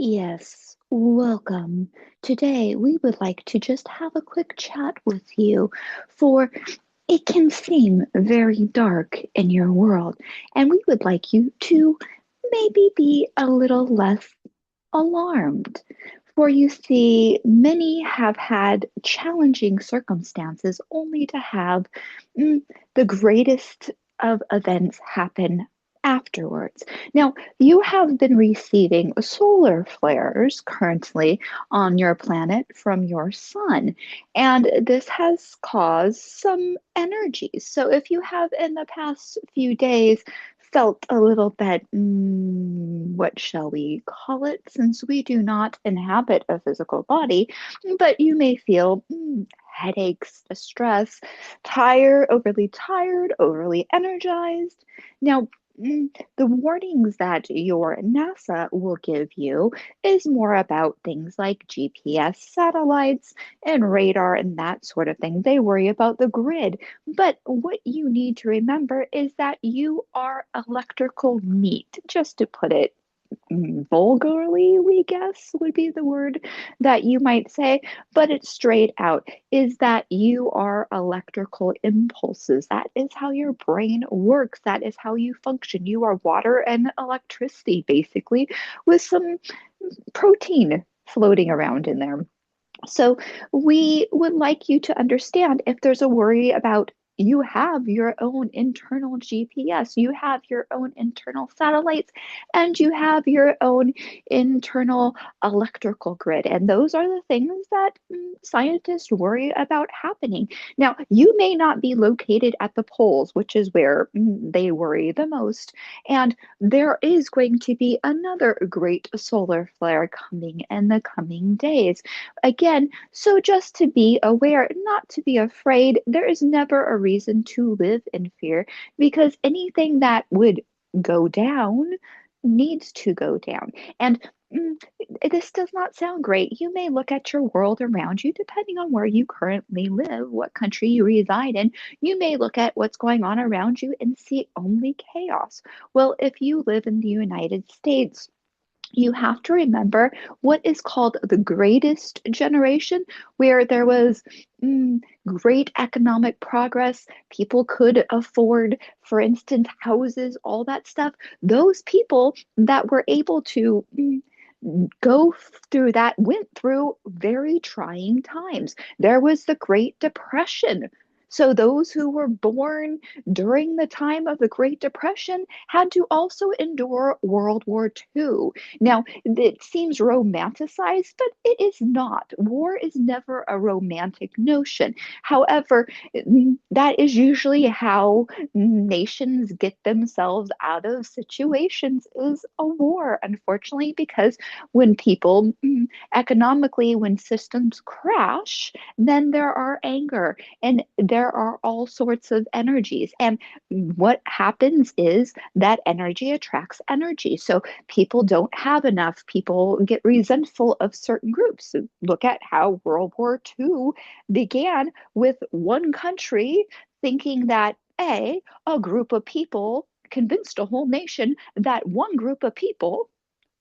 Yes, welcome. Today, we would like to just have a quick chat with you, for it can seem very dark in your world, and we would like you to maybe be a little less alarmed. For you see, many have had challenging circumstances only to have mm, the greatest of events happen afterwards. Now, you have been receiving solar flares currently on your planet from your sun, and this has caused some energy. So, if you have in the past few days felt a little bit, what shall we call it, since we do not inhabit a physical body, but you may feel headaches, stress, tired, overly energized. Now, the warnings that your NASA will give you is more about things like GPS satellites and radar and that sort of thing. They worry about the grid. But what you need to remember is that you are electrical meat, just to put it vulgarly, we guess would be the word that you might say, but it's straight out is that you are electrical impulses. That is how your brain works. That is how you function. You are water and electricity, basically, with some protein floating around in there. So we would like you to understand if there's a worry about you have your own internal GPS, you have your own internal satellites, and you have your own internal electrical grid. And those are the things that scientists worry about happening. Now, you may not be located at the poles, which is where they worry the most. And there is going to be another great solar flare coming in the coming days. Again, so just to be aware, not to be afraid, there is never a reason to live in fear because anything that would go down needs to go down. And mm, this does not sound great. You may look at your world around you, depending on where you currently live, what country you reside in. You may look at what's going on around you and see only chaos. Well, if you live in the United States, you have to remember what is called the greatest generation, where there was great economic progress. People could afford, for instance, houses, all that stuff. Those people that were able to go through that went through very trying times. There was the Great Depression. So, those who were born during the time of the Great Depression had to also endure World War II. Now, it seems romanticized, but it is not. War is never a romantic notion. However, that is usually how nations get themselves out of situations is a war, unfortunately, because when people economically, when systems crash, then there are anger and there are all sorts of energies. And what happens is that energy attracts energy. So people don't have enough. People get resentful of certain groups. So look at how World War II began with one country thinking that a group of people convinced a whole nation that one group of people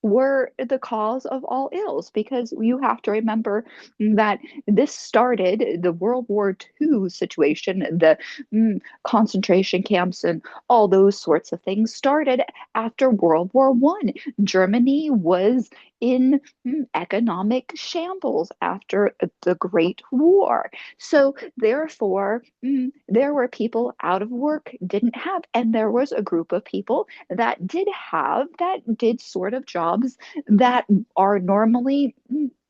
were the cause of all ills, because you have to remember that this started the World War II situation, the concentration camps and all those sorts of things started after World War One. Germany was in economic shambles after the Great War. So therefore, there were people out of work, didn't have, and there was a group of people that did have, that did sort of jobs that are normally,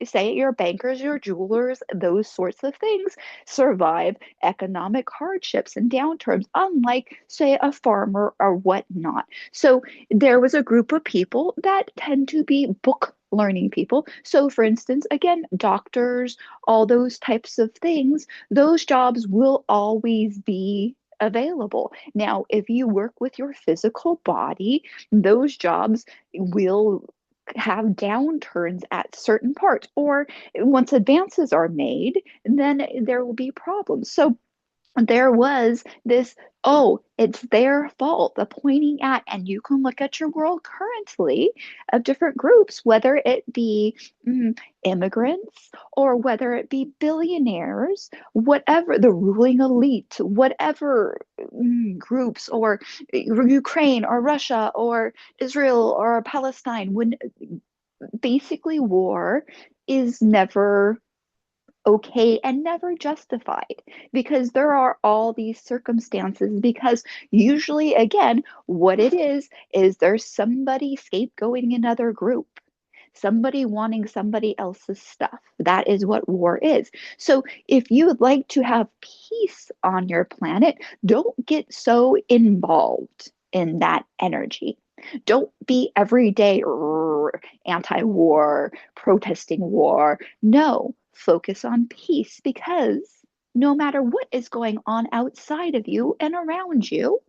say, your bankers, your jewelers, those sorts of things survive economic hardships and downturns, unlike, say, a farmer or whatnot. So there was a group of people that tend to be book learning people. So, for instance, again, doctors, all those types of things, those jobs will always be available. Now, if you work with your physical body, those jobs will have downturns at certain parts, or once advances are made, then there will be problems. So there was this, oh, it's their fault, the pointing at, and you can look at your world currently of different groups, whether it be immigrants or whether it be billionaires, whatever, the ruling elite, whatever groups, or Ukraine or Russia or Israel or Palestine, when basically war is never okay and never justified, because there are all these circumstances, because usually, again, what it is there's somebody scapegoating another group, somebody wanting somebody else's stuff. That is what war is. So if you would like to have peace on your planet, don't get so involved in that energy. Don't be every day anti-war, protesting war. No, focus on peace, because no matter what is going on outside of you and around you,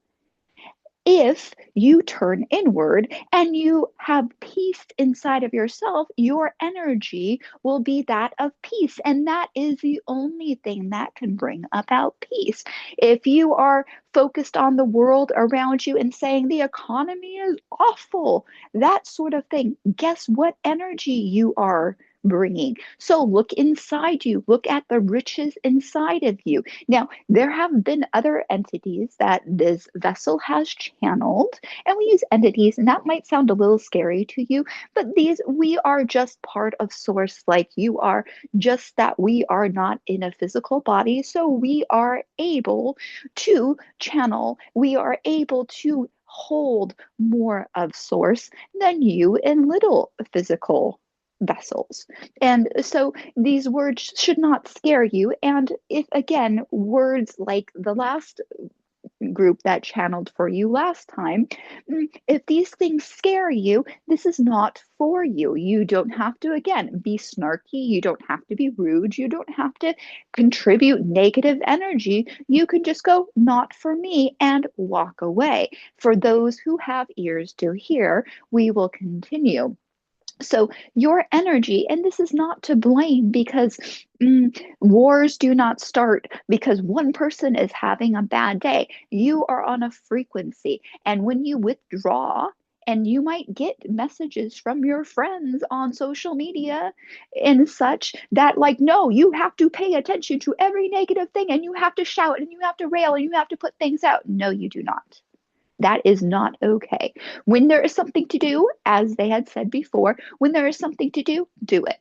if you turn inward and you have peace inside of yourself, your energy will be that of peace. And that is the only thing that can bring about peace. If you are focused on the world around you and saying the economy is awful, that sort of thing, guess what energy you are bringing? So look inside you, look at the riches inside of you. Now, there have been other entities that this vessel has channeled, and we use entities, and that might sound a little scary to you, but these, we are just part of source like you are, just that we are not in a physical body. So we are able to channel, we are able to hold more of source than you in little physical vessels. And so these words should not scare you. And if, again, words like the last group that channeled for you last time, if these things scare you, this is not for you. You don't have to, again, be snarky. You don't have to be rude. You don't have to contribute negative energy. You can just go, not for me, and walk away. For those who have ears to hear, we will continue. So your energy, and this is not to blame, because wars do not start because one person is having a bad day. You are on a frequency, and when you withdraw, and you might get messages from your friends on social media and such that, like, no, you have to pay attention to every negative thing, and you have to shout, and you have to rail, and you have to put things out. No, you do not. That is not okay. When there is something to do, as they had said before, when there is something to do, do it.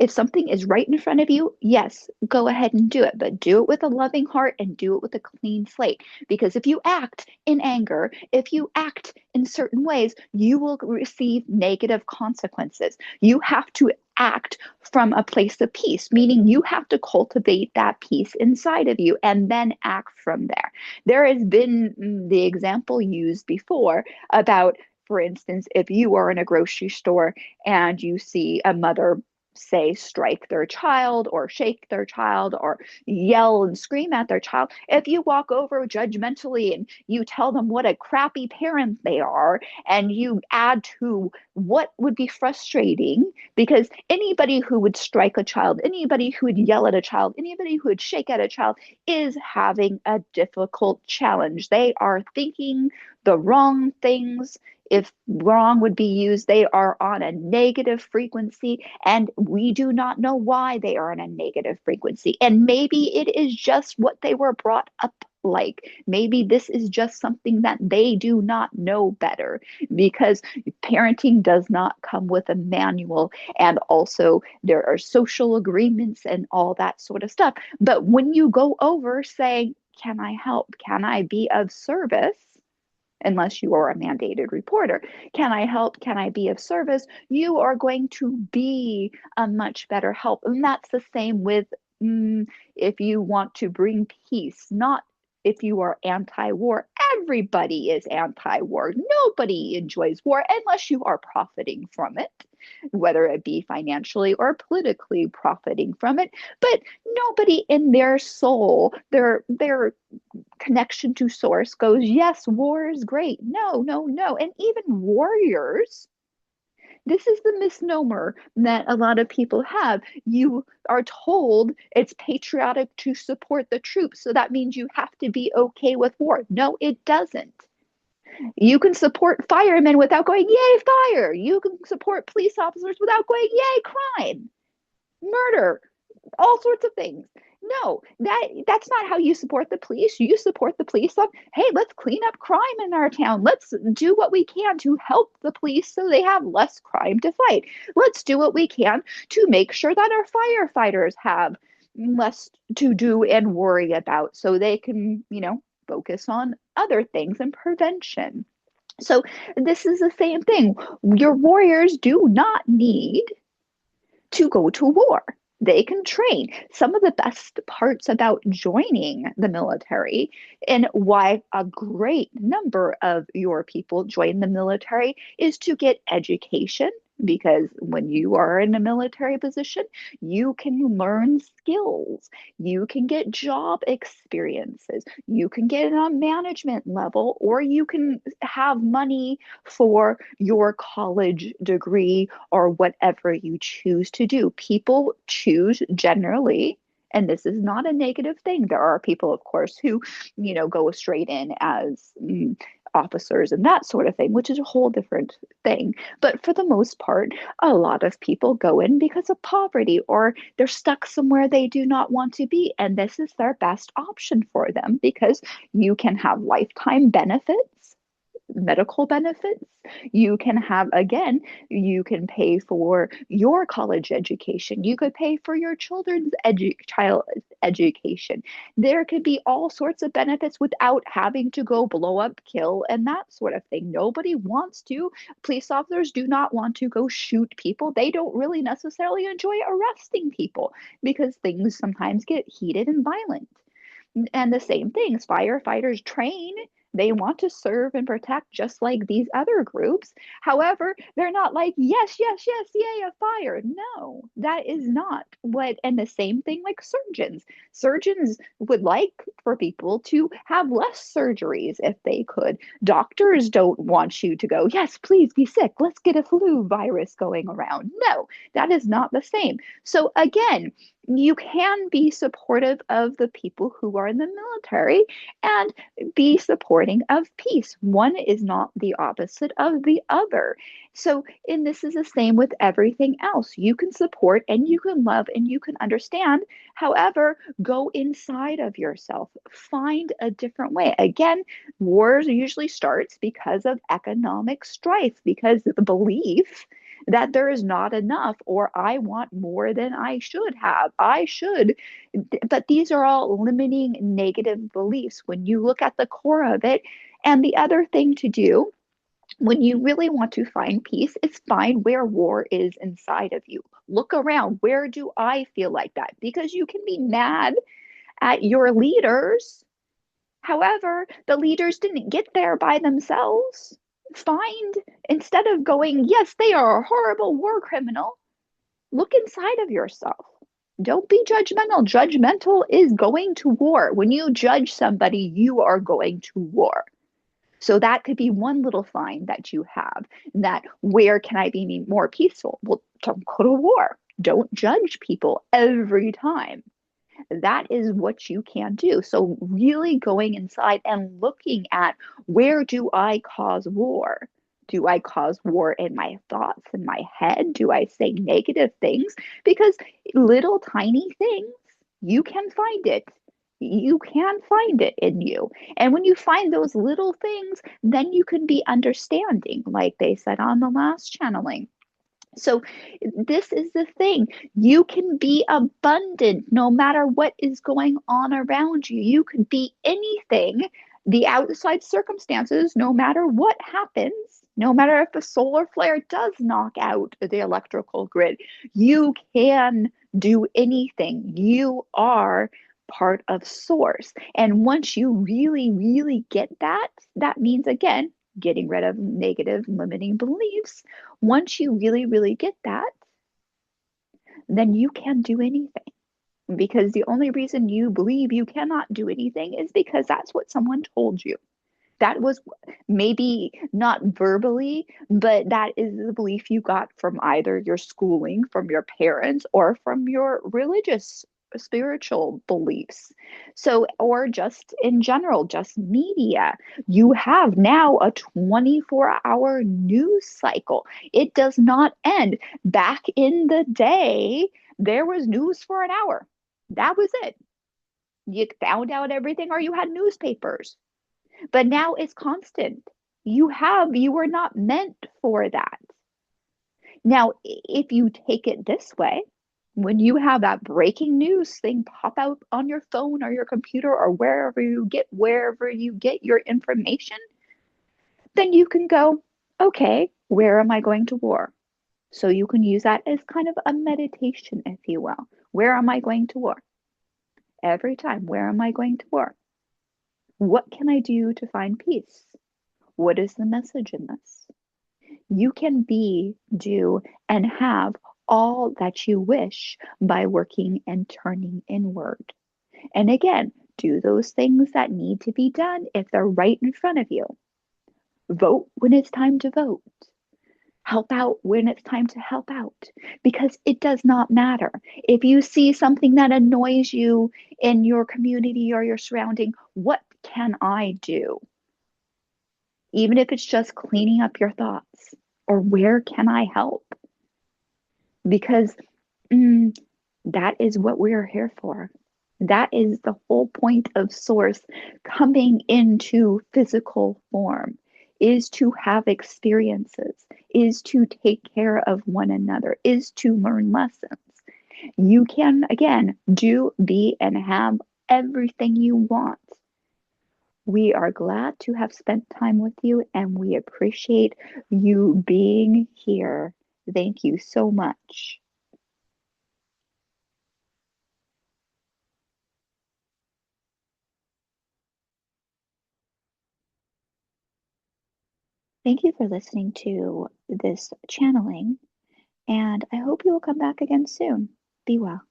If something is right in front of you, yes, go ahead and do it, but do it with a loving heart and do it with a clean slate. Because if you act in anger, if you act in certain ways, you will receive negative consequences. You have to act from a place of peace, meaning you have to cultivate that peace inside of you and then act from there. There has been the example used before about, for instance, if you are in a grocery store and you see a mother, say, strike their child or shake their child or yell and scream at their child, if you walk over judgmentally and you tell them what a crappy parent they are, and you add to what would be frustrating, because anybody who would strike a child, anybody who would yell at a child, anybody who would shake at a child is having a difficult challenge. They are thinking the wrong things. If wrong would be used, they are on a negative frequency, and we do not know why they are on a negative frequency. And maybe it is just what they were brought up like. Maybe this is just something that they do not know better, because parenting does not come with a manual. And also, there are social agreements and all that sort of stuff. But when you go over saying, can I help? Can I be of service? Unless you are a mandated reporter. Can I help? Can I be of service? You are going to be a much better help. And that's the same with if you want to bring peace, not if you are anti war. Everybody is anti war. Nobody enjoys war unless you are profiting from it, whether it be financially or politically profiting from it. But nobody in their soul, their connection to source goes, yes, war is great. No, no, no. And even warriors This is the misnomer that a lot of people have. You are told it's patriotic to support the troops, so that means you have to be okay with war. No, it doesn't. You can support firemen without going, yay, fire. You can support police officers without going, yay, crime, murder, all sorts of things. No, that's not how you support the police. You support the police on, hey, let's clean up crime in our town. Let's do what we can to help the police so they have less crime to fight. Let's do what we can to make sure that our firefighters have less to do and worry about so they can, focus on other things and prevention. So this is the same thing. Your warriors do not need to go to war. They can train. Some of the best parts about joining the military and why a great number of your people join the military is to get education. Because when you are in a military position, you can learn skills, you can get job experiences, you can get it on management level, or you can have money for your college degree or whatever you choose to do. People choose generally, and this is not a negative thing. There are people, of course, who, go straight in as officers and that sort of thing, which is a whole different thing. But for the most part, a lot of people go in because of poverty or they're stuck somewhere they do not want to be. And this is their best option for them because you can have lifetime benefits, medical benefits. You can have, again, you can pay for your college education. You could pay for your children's child education. There could be all sorts of benefits without having to go blow up, kill, and that sort of thing. Nobody wants to. Police officers do not want to go shoot people. They don't really necessarily enjoy arresting people because things sometimes get heated and violent. And the same things, firefighters train. They want to serve and protect just like these other groups. However, they're not like, yes, yes, yes, yay, a fire. No, that is not what, and the same thing like surgeons. Surgeons would like for people to have less surgeries if they could. Doctors don't want you to go, yes, please be sick. Let's get a flu virus going around. No, that is not the same. So again, you can be supportive of the people who are in the military and be supporting of peace. One is not the opposite of the other. So, and this is the same with everything else. You can support and you can love and you can understand. However, go inside of yourself, find a different way. Again, wars usually starts because of economic strife, because the belief that there is not enough or I want more than I should have. I should. But these are all limiting negative beliefs when you look at the core of it. And the other thing to do when you really want to find peace is find where war is inside of you. Look around. Where do I feel like that? Because you can be mad at your leaders. However, the leaders didn't get there by themselves. Find, instead of going, yes, they are a horrible war criminal, look inside of yourself. Don't be judgmental. Judgmental is going to war. When you judge somebody, you are going to war. So that could be one little find that you have, that where can I be more peaceful? Well, don't go to war. Don't judge people every time. That is what you can do. So really going inside and looking at, where do I cause war? Do I cause war in my thoughts, in my head? Do I say negative things? Because little tiny things, you can find it. You can find it in you. And when you find those little things, then you can be understanding, like they said on the last channeling. So, this is the thing. You can be abundant no matter what is going on around you. You can be anything, the outside circumstances, no matter what happens, no matter if a solar flare does knock out the electrical grid, you can do anything. You are part of source. And once you really, really get that, that means, again, getting rid of negative limiting beliefs. Once you really, really get that, then you can do anything. Because the only reason you believe you cannot do anything is because that's what someone told you. That was maybe not verbally, but that is the belief you got from either your schooling, from your parents, or from your religious spiritual beliefs. So, or just in general, just media. You have now a 24-hour news cycle. It does not end. Back in the day, there was news for an hour. That was it. You found out everything, or you had newspapers, but now it's constant. You were not meant for that. Now, if you take it this way, when you have that breaking news thing pop out on your phone or your computer or wherever you get your information, then you can go, okay, where am I going to war? So you can use that as kind of a meditation, if you will. Where am I going to war? Every time, where am I going to war? What can I do to find peace? What is the message in this? You can be, do, and have all that you wish by working and turning inward. And again, do those things that need to be done if they're right in front of you. Vote when it's time to vote. Help out when it's time to help out, because it does not matter. If you see something that annoys you in your community or your surrounding, what can I do? Even if it's just cleaning up your thoughts, or where can I help? Because mm, that is what we're here for. That is the whole point of Source coming into physical form, is to have experiences, is to take care of one another, is to learn lessons. You can, again, do, be, and have everything you want. We are glad to have spent time with you, and we appreciate you being here. Thank you so much. Thank you for listening to this channeling, and I hope you will come back again soon. Be well.